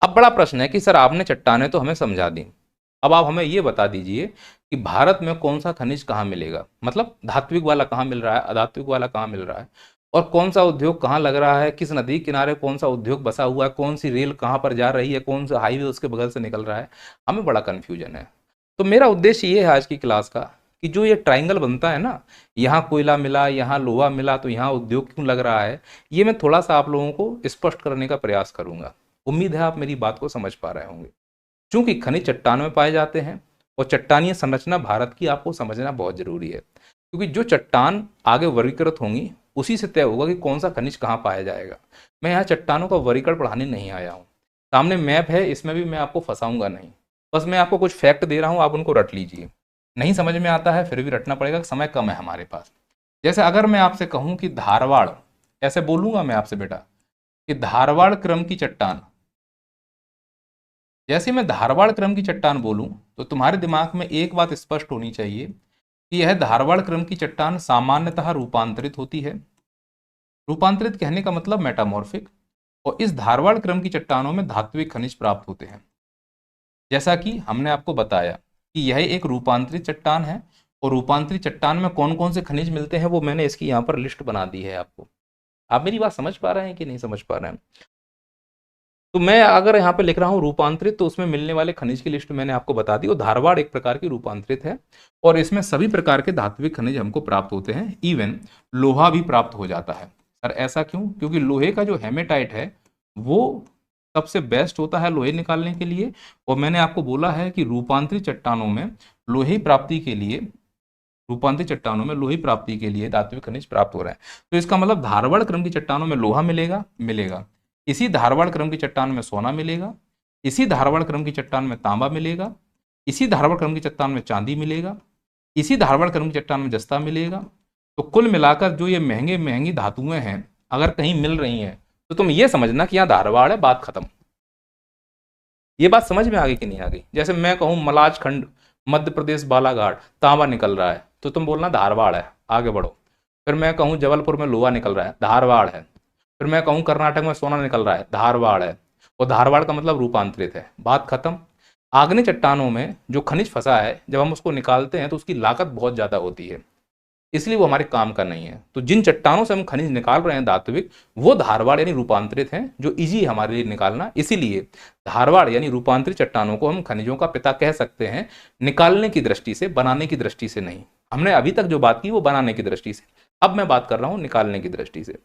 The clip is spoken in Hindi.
अब बड़ा प्रश्न है कि सर आपने चट्टानें तो हमें समझा दी, अब आप हमें ये बता दीजिए कि भारत में कौन सा खनिज कहाँ मिलेगा, मतलब धात्विक वाला कहाँ मिल रहा है, अधात्विक वाला कहाँ मिल रहा है, और कौन सा उद्योग कहाँ लग रहा है, किस नदी किनारे कौन सा उद्योग बसा हुआ है, कौन सी रेल कहाँ पर जा रही है, कौन सा हाईवे उसके बगल से निकल रहा है। हमें बड़ा कन्फ्यूजन है। तो मेरा उद्देश्य ये है आज की क्लास का कि जो ये ट्राइंगल बनता है ना, यहाँ कोयला मिला, यहाँ लोहा मिला, तो यहाँ उद्योग क्यों लग रहा है, ये मैं थोड़ा सा आप लोगों को स्पष्ट करने का प्रयास करूंगा। उम्मीद है आप मेरी बात को समझ पा रहे होंगे। चूंकि खनिज चट्टानों में पाए जाते हैं और चट्टानीय संरचना भारत की आपको समझना बहुत जरूरी है, क्योंकि जो चट्टान आगे वर्गीकृत होंगी उसी से तय होगा कि कौन सा खनिज कहाँ पाया जाएगा। मैं यहाँ चट्टानों का वर्गीकरण पढ़ाने नहीं आया हूँ। सामने मैप है, इसमें भी मैं आपको फंसाऊंगा नहीं। बस मैं आपको कुछ फैक्ट दे रहा हूँ, आप उनको रट लीजिए। नहीं समझ में आता है फिर भी रटना पड़ेगा, समय कम है हमारे पास। जैसे अगर मैं आपसे कहूँ कि धारवाड़, ऐसे बोलूंगा मैं आपसे बेटा कि धारवाड़ क्रम की चट्टान, जैसे मैं धारवाड़ क्रम की चट्टान बोलूं तो तुम्हारे दिमाग में एक बात स्पष्ट होनी चाहिए कि यह धारवाड़ क्रम की चट्टान सामान्यतः रूपांतरित होती है। रूपांतरित कहने का मतलब मेटामॉर्फिक। और इस धारवाड़ क्रम की चट्टानों में धात्विक खनिज प्राप्त होते हैं। जैसा कि हमने आपको बताया कि यह एक रूपांतरित चट्टान है, और रूपांतरित चट्टान में कौन कौन से खनिज मिलते हैं वो मैंने इसकी यहाँ पर लिस्ट बना दी है आपको। आप मेरी बात समझ पा रहे हैं कि नहीं समझ पा रहे हैं? तो मैं अगर यहाँ पे लिख रहा हूँ रूपांतरित, तो उसमें मिलने वाले खनिज की लिस्ट मैंने आपको बता दी, और धारवाड़ एक प्रकार की रूपांतरित है, और इसमें सभी प्रकार के धात्विक खनिज हमको प्राप्त होते हैं, इवन लोहा भी प्राप्त हो जाता है। सर ऐसा क्यों? क्योंकि लोहे का जो हेमेटाइट है वो सबसे बेस्ट होता है लोहे निकालने के लिए, और मैंने आपको बोला है कि रूपांतरित चट्टानों में लोहे प्राप्ति के लिए, रूपांतरित चट्टानों में लोहे प्राप्ति के लिए धात्विक खनिज प्राप्त हो रहे हैं। तो इसका मतलब धारवाड़ क्रम की चट्टानों में लोहा मिलेगा मिलेगा इसी धारवाड़ क्रम की चट्टान में सोना मिलेगा, इसी धारवाड़ क्रम की चट्टान में तांबा मिलेगा, इसी धारवाड़ क्रम की चट्टान में चांदी मिलेगा, इसी धारवाड़ क्रम की चट्टान में जस्ता मिलेगा। तो कुल मिलाकर जो ये महंगे महंगी धातुएं हैं अगर कहीं मिल रही हैं तो तुम ये समझना कि यहाँ धारवाड़ है, बात खत्म। ये बात समझ में आ गई कि नहीं आ गई? जैसे मैं कहूँ मलाज खंड मध्य प्रदेश बालाघाट तांबा निकल रहा है, तो तुम बोलना धारवाड़ है, आगे बढ़ो। फिर मैं कहूँ जबलपुर में लोहा निकल रहा है, धारवाड़ है। फिर मैं कहूँ कर्नाटक में सोना निकल रहा है, धारवाड़ है। और धारवाड़ का मतलब रूपांतरित है, बात खत्म। आग्नेय चट्टानों में जो खनिज फंसा है जब हम उसको निकालते हैं तो उसकी लागत बहुत ज़्यादा होती है, इसलिए वो हमारे काम का नहीं है। तो जिन चट्टानों से हम खनिज निकाल रहे हैं धात्विक, वो धारवाड़ यानी रूपांतरित हैं, जो इजी है हमारे लिए निकालना। इसीलिए धारवाड़ यानी रूपांतरित चट्टानों को हम खनिजों का पिता कह सकते हैं, निकालने की दृष्टि से, बनाने की दृष्टि से नहीं। हमने अभी तक जो बात की वो बनाने की दृष्टि से, अब मैं बात कर रहा हूं निकालने की दृष्टि से।